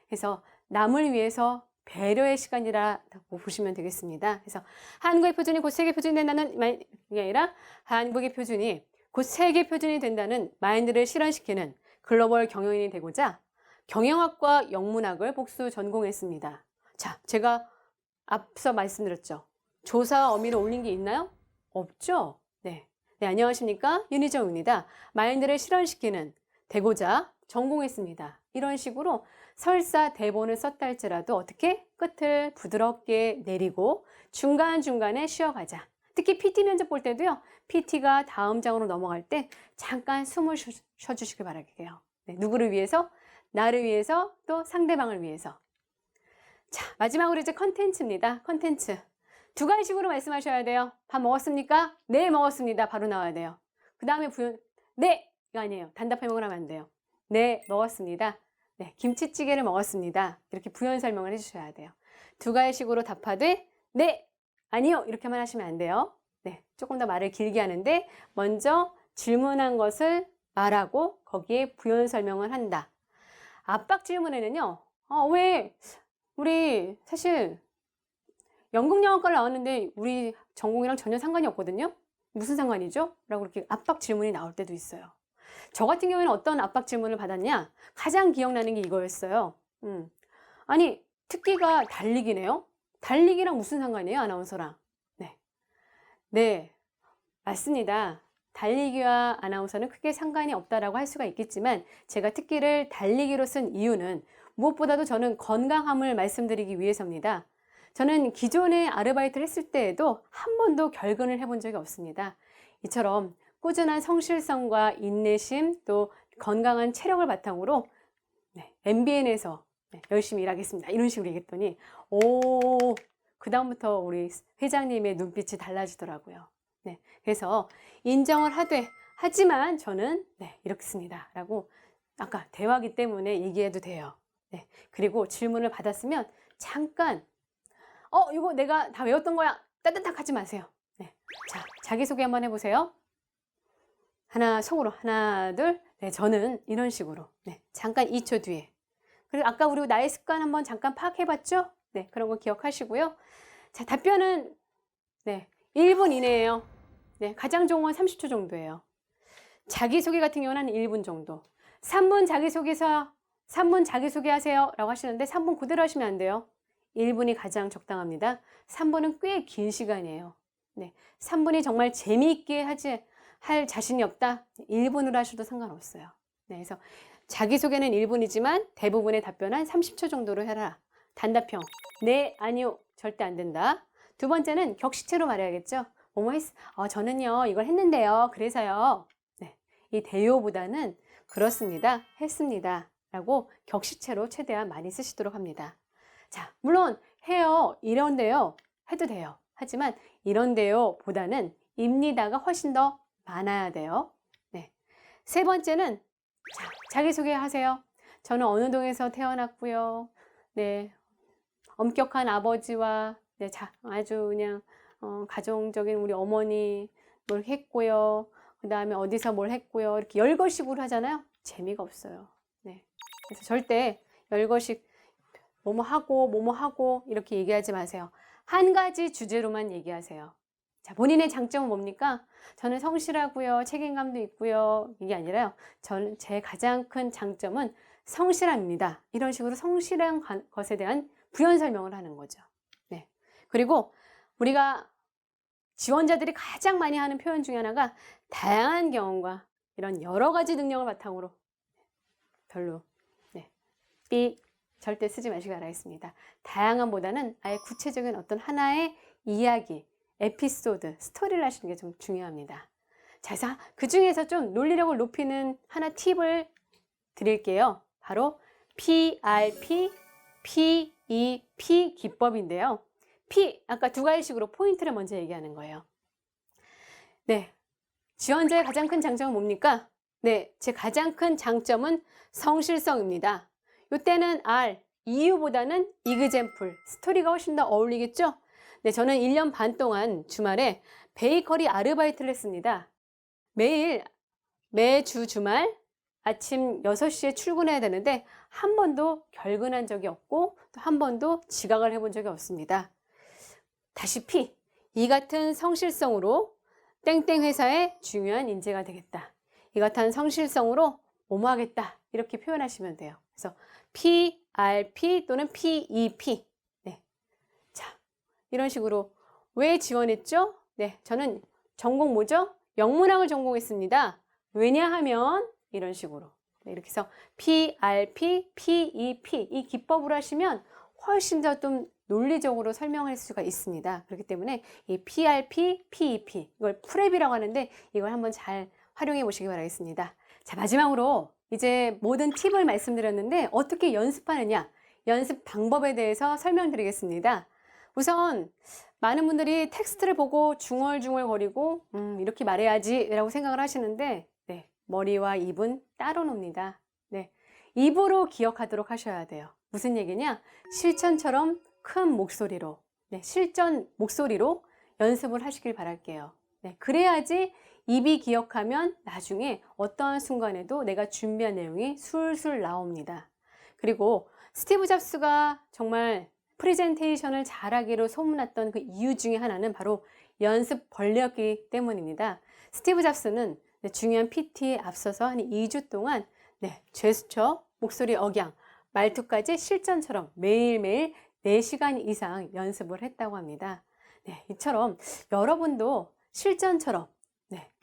그래서 남을 위해서 배려의 시간이라고 보시면 되겠습니다. 그래서 한국의 표준이 곧 세계 표준이 된다는 마인드가 아니라 한국의 표준이 곧 세계 표준이 된다는 마인드를 실현시키는 글로벌 경영인이 되고자 경영학과 영문학을 복수 전공했습니다. 자, 제가 앞서 말씀드렸죠. 조사 어미를 올린 게 있나요? 없죠? 네, 안녕하십니까? 윤희정입니다. 마인드를 실현시키는 되고자 전공했습니다. 이런 식으로 설사 대본을 썼다 할지라도 어떻게 끝을 부드럽게 내리고 중간중간에 쉬어가자. 특히 PT 면접 볼 때도요. PT가 다음 장으로 넘어갈 때 잠깐 숨을 쉬어주시길 바랄게요. 네, 누구를 위해서? 나를 위해서, 또 상대방을 위해서. 자, 마지막으로 이제 컨텐츠입니다. 컨텐츠. 두 가지식으로 말씀하셔야 돼요. 밥 먹었습니까? 네, 먹었습니다. 바로 나와야 돼요. 그 다음에 부연, 네! 이거 아니에요. 단답 해먹으면 안 돼요. 네, 먹었습니다. 네, 김치찌개를 먹었습니다. 이렇게 부연 설명을 해주셔야 돼요. 두 가지식으로 답하되, 네, 아니요. 이렇게만 하시면 안 돼요. 네, 조금 더 말을 길게 하는데, 먼저 질문한 것을 말하고 거기에 부연 설명을 한다. 압박 질문에는요, 왜, 우리 사실 연극영화과를 나왔는데 우리 전공이랑 전혀 상관이 없거든요? 무슨 상관이죠? 라고 이렇게 압박 질문이 나올 때도 있어요. 저 같은 경우에는 어떤 압박 질문을 받았냐? 가장 기억나는 게 이거였어요. 아니, 특기가 달리기네요? 달리기랑 무슨 상관이에요? 아나운서랑. 네, 맞습니다. 달리기와 아나운서는 크게 상관이 없다라고 할 수가 있겠지만 제가 특기를 달리기로 쓴 이유는 무엇보다도 저는 건강함을 말씀드리기 위해서입니다. 저는 기존에 아르바이트를 했을 때에도 한 번도 결근을 해본 적이 없습니다. 이처럼 꾸준한 성실성과 인내심 또 건강한 체력을 바탕으로 MBN에서 열심히 일하겠습니다. 이런 식으로 얘기했더니 그 다음부터 우리 회장님의 눈빛이 달라지더라고요. 그래서 인정을 하지만 저는 이렇습니다. 라고 아까 대화기 때문에 얘기해도 돼요. 그리고 질문을 받았으면 잠깐 이거 내가 다 외웠던 거야. 따뜻하게 하지 마세요. 자, 자기소개 한번 해보세요. 속으로 하나, 둘. 저는 이런 식으로. 잠깐 2초 뒤에. 그리고 아까 우리 나의 습관 한번 잠깐 파악해봤죠? 그런 거 기억하시고요. 자, 답변은 1분 이내예요. 가장 좋은 건 30초 정도예요. 자기소개 같은 경우는 1분 정도. 3분 자기소개 하세요. 라고 하시는데 3분 그대로 하시면 안 돼요. 1분이 가장 적당합니다. 3분은 꽤 긴 시간이에요. 3분이 정말 재미있게 할 자신이 없다? 1분으로 하셔도 상관없어요. 그래서 자기소개는 1분이지만 대부분의 답변은 30초 정도로 해라. 단답형. 네, 아니요. 절대 안 된다. 두 번째는 격식체로 말해야겠죠. 저는요, 이걸 했는데요. 그래서요. 이 대요보다는 그렇습니다. 했습니다. 라고 격식체로 최대한 많이 쓰시도록 합니다. 자, 물론 해요, 이런데요 해도 돼요. 하지만 이런데요 보다는 입니다가 훨씬 더 많아야 돼요. 네. 세 번째는 자, 자기소개 하세요. 저는 어느 동에서 태어났고요. 네. 엄격한 아버지와 네, 아주 그냥 가정적인 우리 어머니 뭘 했고요. 그 다음에 어디서 뭘 했고요. 이렇게 열거식으로 하잖아요. 재미가 없어요. 네. 그래서 절대 열거식 뭐뭐 하고 이렇게 얘기하지 마세요. 한 가지 주제로만 얘기하세요. 자, 본인의 장점은 뭡니까? 저는 성실하고요. 책임감도 있고요. 이게 아니라요. 저는 제 가장 큰 장점은 성실합니다. 이런 식으로 성실한 것에 대한 부연 설명을 하는 거죠. 네. 그리고 우리가 지원자들이 가장 많이 하는 표현 중에 하나가 다양한 경험과 이런 여러 가지 능력을 바탕으로 별로 삐 절대 쓰지 마시기 바라겠습니다. 다양함보다는 아예 구체적인 어떤 하나의 이야기, 에피소드, 스토리를 하시는 게 좀 중요합니다. 자, 그래서 그 중에서 좀 논리력을 높이는 하나 팁을 드릴게요. 바로 PRP, PEP 기법인데요. P, 아까 두 가지식으로 포인트를 먼저 얘기하는 거예요. 네, 지원자의 가장 큰 장점은 뭡니까? 네, 제 가장 큰 장점은 성실성입니다. 이때는 R, 이유보다는 example, 스토리가 훨씬 더 어울리겠죠? 네, 저는 1년 반 동안 주말에 베이커리 아르바이트를 했습니다. 매주 주말 아침 6시에 출근해야 되는데 한 번도 결근한 적이 없고 또 한 번도 지각을 해본 적이 없습니다. 다시 P, 이 같은 성실성으로 땡땡 회사의 중요한 인재가 되겠다. 이 같은 성실성으로 뭐뭐 하겠다. 이렇게 표현하시면 돼요. 그래서 PRP 또는 PEP. 네. 자, 이런 식으로 왜 지원했죠? 네, 저는 전공 뭐죠? 영문학을 전공했습니다. 왜냐하면 이런 식으로. 네, 이렇게 해서 PRP, PEP 이 기법으로 하시면 훨씬 더 좀 논리적으로 설명할 수가 있습니다. 그렇기 때문에 이 PRP, PEP 이걸 프랩이라고 하는데 이걸 한번 잘 활용해 보시기 바라겠습니다. 자, 마지막으로 이제 모든 팁을 말씀드렸는데 어떻게 연습하느냐, 연습 방법에 대해서 설명드리겠습니다. 우선 많은 분들이 텍스트를 보고 중얼중얼 거리고 이렇게 말해야지 라고 생각을 하시는데 네, 머리와 입은 따로 놉니다. 네, 입으로 기억하도록 하셔야 돼요. 무슨 얘기냐? 실천처럼 큰 목소리로, 네, 실전 목소리로 연습을 하시길 바랄게요. 네, 그래야지 입이 기억하면 나중에 어떠한 순간에도 내가 준비한 내용이 술술 나옵니다. 그리고 스티브 잡스가 정말 프레젠테이션을 잘하기로 소문났던 그 이유 중에 하나는 바로 연습 벌레였기 때문입니다. 스티브 잡스는 중요한 PT에 앞서서 한 2주 동안 제스처, 목소리 억양, 말투까지 실전처럼 매일매일 4시간 이상 연습을 했다고 합니다. 네, 이처럼 여러분도 실전처럼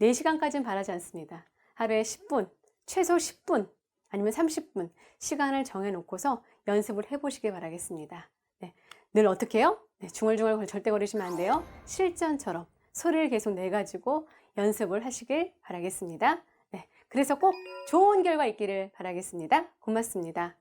4시간까지는 바라지 않습니다. 하루에 10분, 최소 10분 아니면 30분 시간을 정해놓고서 연습을 해보시길 바라겠습니다. 네, 늘 어떻게 해요? 네, 중얼중얼 절대 거리시면 안 돼요. 실전처럼 소리를 계속 내가지고 연습을 하시길 바라겠습니다. 네, 그래서 꼭 좋은 결과 있기를 바라겠습니다. 고맙습니다.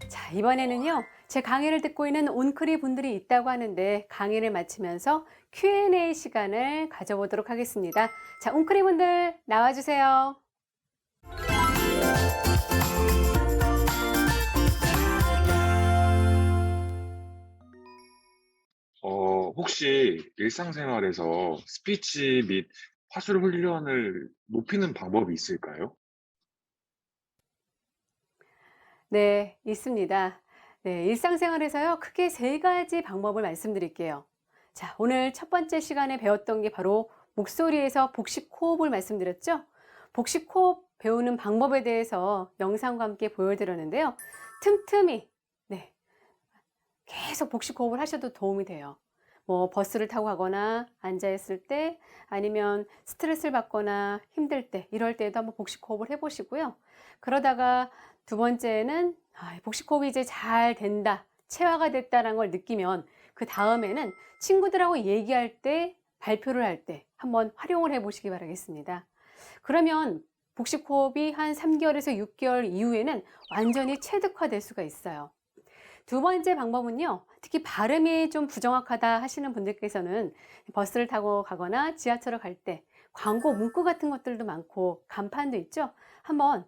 자, 이번에는요, 제 강의를 듣고 있는 온크리 분들이 있다고 하는데 강의를 마치면서 Q&A 시간을 가져보도록 하겠습니다. 자, 온크리 분들 나와주세요. 혹시 일상생활에서 스피치 및 화술 훈련을 높이는 방법이 있을까요? 네, 있습니다. 네, 일상생활에서요, 크게 3가지 방법을 말씀드릴게요. 자, 오늘 첫 번째 시간에 배웠던 게 바로 목소리에서 복식 호흡을 말씀드렸죠? 복식 호흡 배우는 방법에 대해서 영상과 함께 보여드렸는데요. 틈틈이, 네, 계속 복식 호흡을 하셔도 도움이 돼요. 뭐 버스를 타고 가거나 앉아있을 때 아니면 스트레스를 받거나 힘들 때 이럴 때에도 한번 복식 호흡을 해보시고요. 그러다가 두 번째는 복식 호흡이 이제 잘 된다, 체화가 됐다는 걸 느끼면 그 다음에는 친구들하고 얘기할 때 발표를 할 때 한번 활용을 해 보시기 바라겠습니다. 그러면 복식 호흡이 한 3개월에서 6개월 이후에는 완전히 체득화될 수가 있어요. 두 번째 방법은요, 특히 발음이 좀 부정확하다 하시는 분들께서는 버스를 타고 가거나 지하철을 갈 때 광고 문구 같은 것들도 많고 간판도 있죠. 한번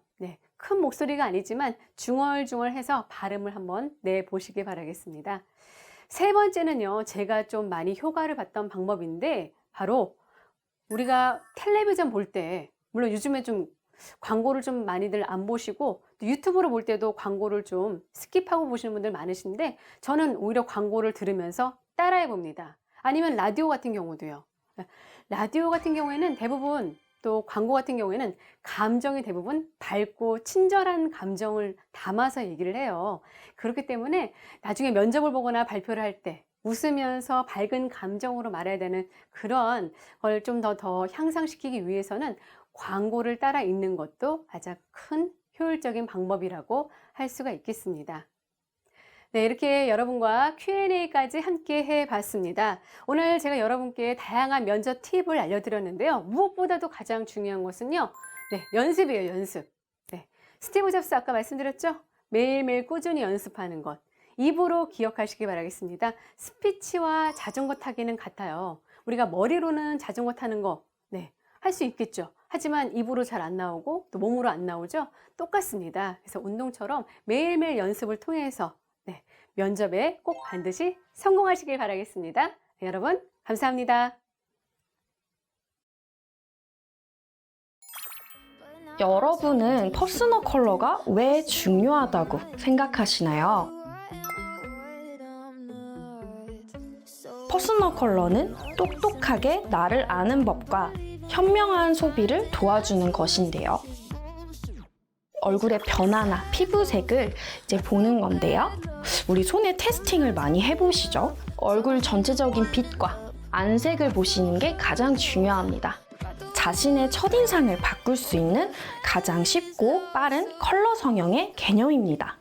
큰 목소리가 아니지만 중얼중얼해서 발음을 한번 내보시기 바라겠습니다. 세 번째는요, 제가 좀 많이 효과를 봤던 방법인데 바로 우리가 텔레비전 볼 때, 물론 요즘에 좀 광고를 좀 많이들 안 보시고 또 유튜브로 볼 때도 광고를 좀 스킵하고 보시는 분들 많으신데, 저는 오히려 광고를 들으면서 따라해 봅니다. 아니면 라디오 같은 경우도요. 라디오 같은 경우에는 대부분, 또 광고 같은 경우에는 감정이 대부분 밝고 친절한 감정을 담아서 얘기를 해요. 그렇기 때문에 나중에 면접을 보거나 발표를 할 때 웃으면서 밝은 감정으로 말해야 되는 그런 걸 좀 더 향상시키기 위해서는 광고를 따라 읽는 것도 가장 큰 효율적인 방법이라고 할 수가 있겠습니다. 네, 이렇게 여러분과 Q&A까지 함께 해봤습니다. 오늘 제가 여러분께 다양한 면접 팁을 알려드렸는데요. 무엇보다도 가장 중요한 것은요, 연습이에요, 연습. 스티브 잡스 아까 말씀드렸죠? 매일매일 꾸준히 연습하는 것. 입으로 기억하시기 바라겠습니다. 스피치와 자전거 타기는 같아요. 우리가 머리로는 자전거 타는 거, 할 수 있겠죠. 하지만 입으로 잘 안 나오고 또 몸으로 안 나오죠? 똑같습니다. 그래서 운동처럼 매일매일 연습을 통해서 면접에 꼭 반드시 성공하시길 바라겠습니다. 여러분, 감사합니다. 여러분은 퍼스널 컬러가 왜 중요하다고 생각하시나요? 퍼스널 컬러는 똑똑하게 나를 아는 법과 현명한 소비를 도와주는 것인데요. 얼굴의 변화나 피부색을 이제 보는 건데요. 우리 손에 테스팅을 많이 해보시죠. 얼굴 전체적인 빛과 안색을 보시는 게 가장 중요합니다. 자신의 첫인상을 바꿀 수 있는 가장 쉽고 빠른 컬러 성형의 개념입니다.